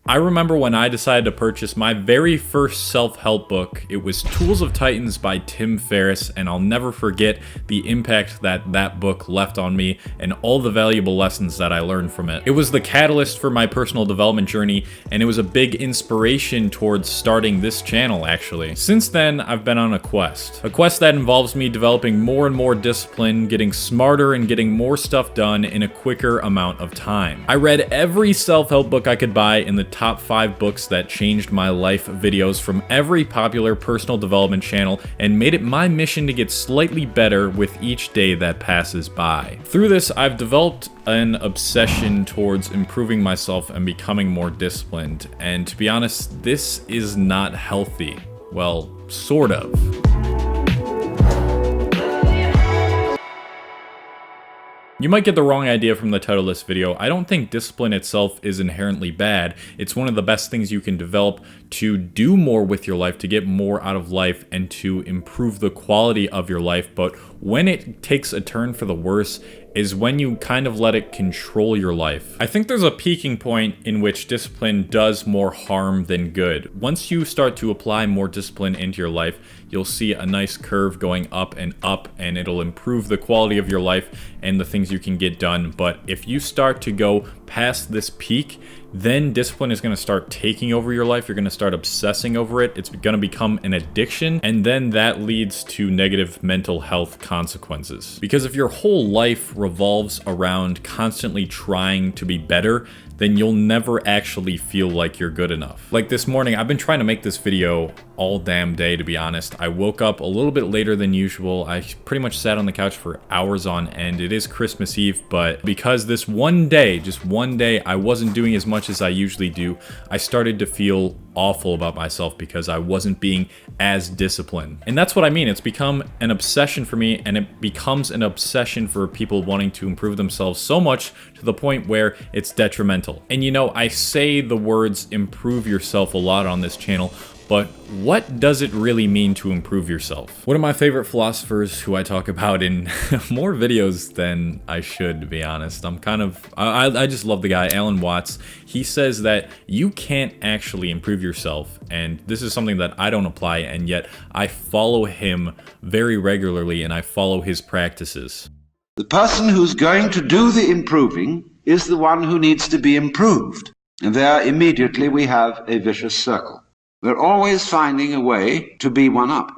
I remember when I decided to purchase my very first self-help book. It was Tools of Titans by Tim Ferriss, and I'll never forget the impact that that book left on me and all the valuable lessons that I learned from it. It was the catalyst for my personal development journey, and it was a big inspiration towards starting this channel, actually. Since then, I've been on a quest that involves me developing more and more discipline, getting smarter, and getting more stuff done in a quicker amount of time. I read every self-help book I could buy in the top 5 books that changed my life videos from every popular personal development channel and made it my mission to get slightly better with each day that passes by. Through this, I've developed an obsession towards improving myself and becoming more disciplined, and to be honest, this is not healthy. Well, sort of. You might get the wrong idea from the title of this video. I don't think discipline itself is inherently bad. It's one of the best things you can develop to do more with your life, to get more out of life, and to improve the quality of your life. But when it takes a turn for the worse is when you kind of let it control your life. I think there's a peaking point in which discipline does more harm than good. Once you start to apply more discipline into your life, you'll see a nice curve going up, and it'll improve the quality of your life and the things you can get done. But if you start to go past this peak, then discipline is going to start taking over your life. You're going to start obsessing over it. It's going to become an addiction, and then that leads to negative mental health consequences. Because if your whole life revolves around constantly trying to be better, then you'll never actually feel like you're good enough. Like this morning, I've been trying to make this video all damn day, to be honest. I woke up a little bit later than usual. I pretty much sat on the couch for hours on end. It is Christmas Eve, but because this one day, just one day, I wasn't doing as much as I usually do, I started to feel awful about myself because I wasn't being as disciplined. And that's what I mean. It's become an obsession for me, and it becomes an obsession for people wanting to improve themselves so much to the point where it's detrimental. And you know, I say the words improve yourself a lot on this channel, but what does it really mean to improve yourself? One of my favorite philosophers who I talk about in more videos than I should, to be honest. I just love the guy, Alan Watts. He says that you can't actually improve yourself, and this is something that I don't apply, and yet I follow him very regularly and I follow his practices. The person who's going to do the improving is the one who needs to be improved. And there immediately we have a vicious circle. We're always finding a way to be one up.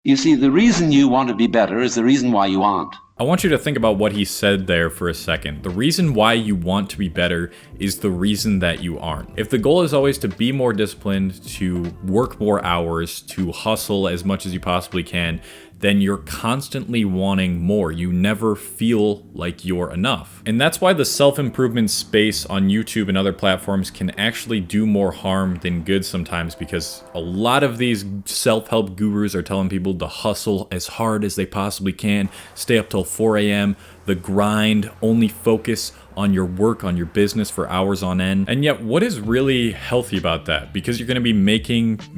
You see, the reason you want to be better is the reason why you aren't. I want you to think about what he said there for a second. The reason why you want to be better is the reason that you aren't. If the goal is always to be more disciplined, to work more hours, to hustle as much as you possibly can, then you're constantly wanting more. You never feel like you're enough. And that's why the self-improvement space on YouTube and other platforms can actually do more harm than good sometimes, because a lot of these self-help gurus are telling people to hustle as hard as they possibly can, stay up till 4 a.m., the grind, only focus on your work, on your business for hours on end. And yet, what is really healthy about that? Because you're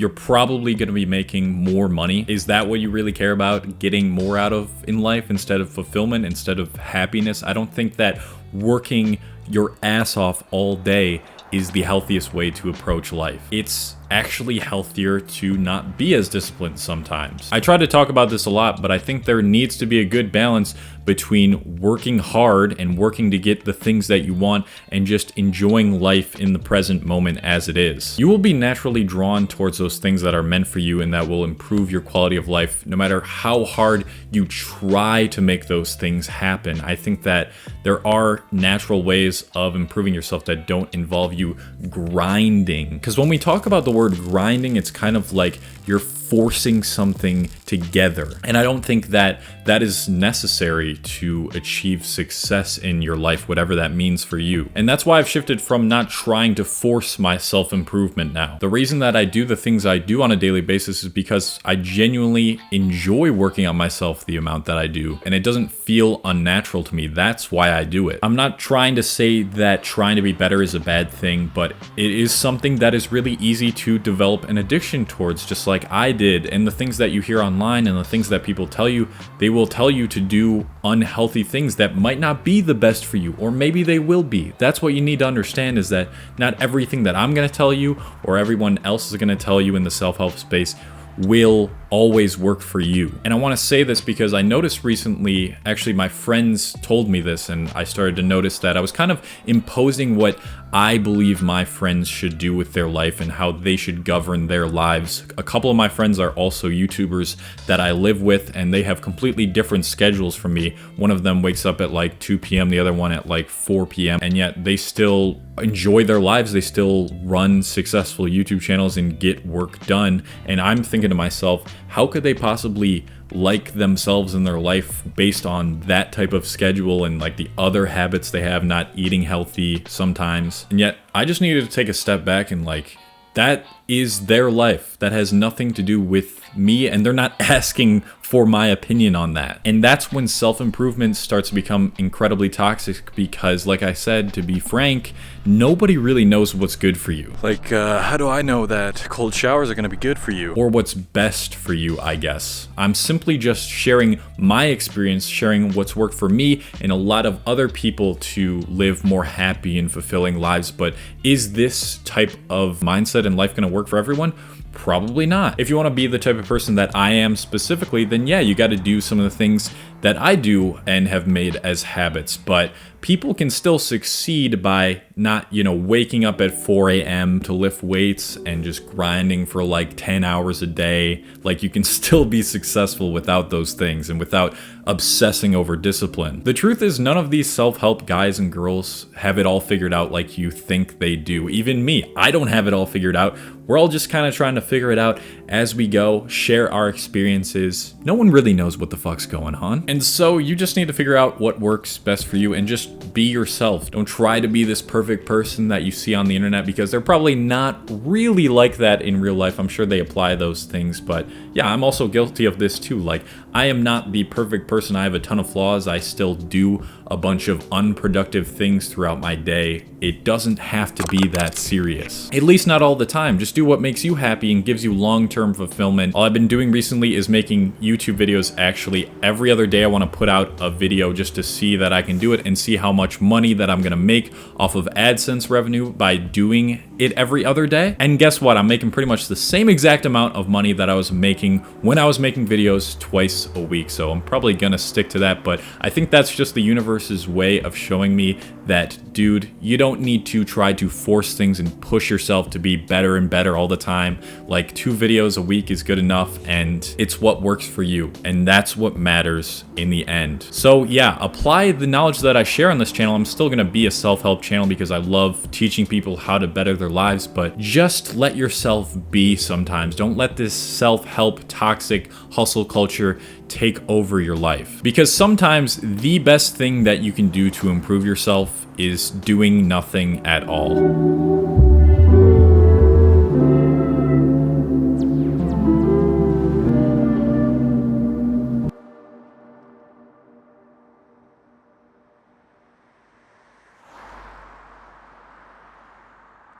probably gonna be making more money. Is that what you really care about? Getting more out of in life instead of fulfillment, instead of happiness? I don't think that working your ass off all day is the healthiest way to approach life. It's actually healthier to not be as disciplined sometimes. I try to talk about this a lot, but I think there needs to be a good balance between working hard and working to get the things that you want and just enjoying life in the present moment as it is. You will be naturally drawn towards those things that are meant for you and that will improve your quality of life, no matter how hard you try to make those things happen. I think that there are natural ways of improving yourself that don't involve you grinding. Because when we talk about the word grinding, it's kind of like you're forcing something together. And I don't think that that is necessary to achieve success in your life, whatever that means for you. And that's why I've shifted from not trying to force my self-improvement now. The reason that I do the things I do on a daily basis is because I genuinely enjoy working on myself the amount that I do, and it doesn't feel unnatural to me. That's why I do it. I'm not trying to say that trying to be better is a bad thing, but it is something that is really easy to develop an addiction towards, just like I did. And the things that you hear online online and the things that people tell you, they will tell you to do unhealthy things that might not be the best for you, or maybe they will be. That's what you need to understand, is that not everything that I'm going to tell you or everyone else is going to tell you in the self-help space will always work for you. And I want to say this because I noticed recently, actually my friends told me this, and I started to notice that I was kind of imposing what I believe my friends should do with their life and how they should govern their lives. A couple of my friends are also YouTubers that I live with, and they have completely different schedules from me. One of them wakes up at like 2 p.m., the other one at like 4 p.m., and yet they still enjoy their lives. They still run successful YouTube channels and get work done. And I'm thinking to myself, how could they possibly like themselves in their life based on that type of schedule and like the other habits they have, not eating healthy sometimes? And yet I just needed to take a step back and like, that is their life. That has nothing to do with me, and they're not asking for my opinion on that. And that's when self-improvement starts to become incredibly toxic, because like I said, to be frank, nobody really knows what's good for you. Like, how do I know that cold showers are gonna be good for you? Or what's best for you, I guess. I'm simply just sharing my experience, sharing what's worked for me and a lot of other people to live more happy and fulfilling lives. But is this type of mindset in life gonna work for everyone? Probably not. If you want to be the type of person that I am specifically, then yeah, you got to do some of the things that I do and have made as habits. But people can still succeed by not, waking up at 4 a.m. to lift weights and just grinding for like 10 hours a day. Like, you can still be successful without those things and without obsessing over discipline. The truth is, none of these self-help guys and girls have it all figured out like you think they do. Even me, I don't have it all figured out. We're all just kind of trying to figure it out as we go, share our experiences. No one really knows what the fuck's going on. And so you just need to figure out what works best for you and just be yourself. Don't try to be this perfect person that you see on the internet, because they're probably not really like that in real life. I'm sure they apply those things, but yeah, I'm also guilty of this too. Like, I am not the perfect person. I have a ton of flaws. I still do a bunch of unproductive things throughout my day. It doesn't have to be that serious. At least not all the time. Just do what makes you happy and gives you long-term fulfillment. All I've been doing recently is making YouTube videos. Actually, every other day I want to put out a video just to see that I can do it and see how much money that I'm gonna make off of AdSense revenue by doing it every other day. And guess what? I'm making pretty much the same exact amount of money that I was making when I was making videos twice a week. So I'm probably gonna stick to that, but I think that's just the universe's way of showing me that, dude, you don't need to try to force things and push yourself to be better and better all the time. Like, 2 videos a week is good enough, and it's what works for you, and that's what matters in the end. So yeah, apply the knowledge that I share on this channel. I'm still gonna be a self-help channel because I love teaching people how to better their lives, but just let yourself be sometimes. Don't let this self-help toxic hustle culture take over your life, because sometimes the best thing that you can do to improve yourself is doing nothing at all.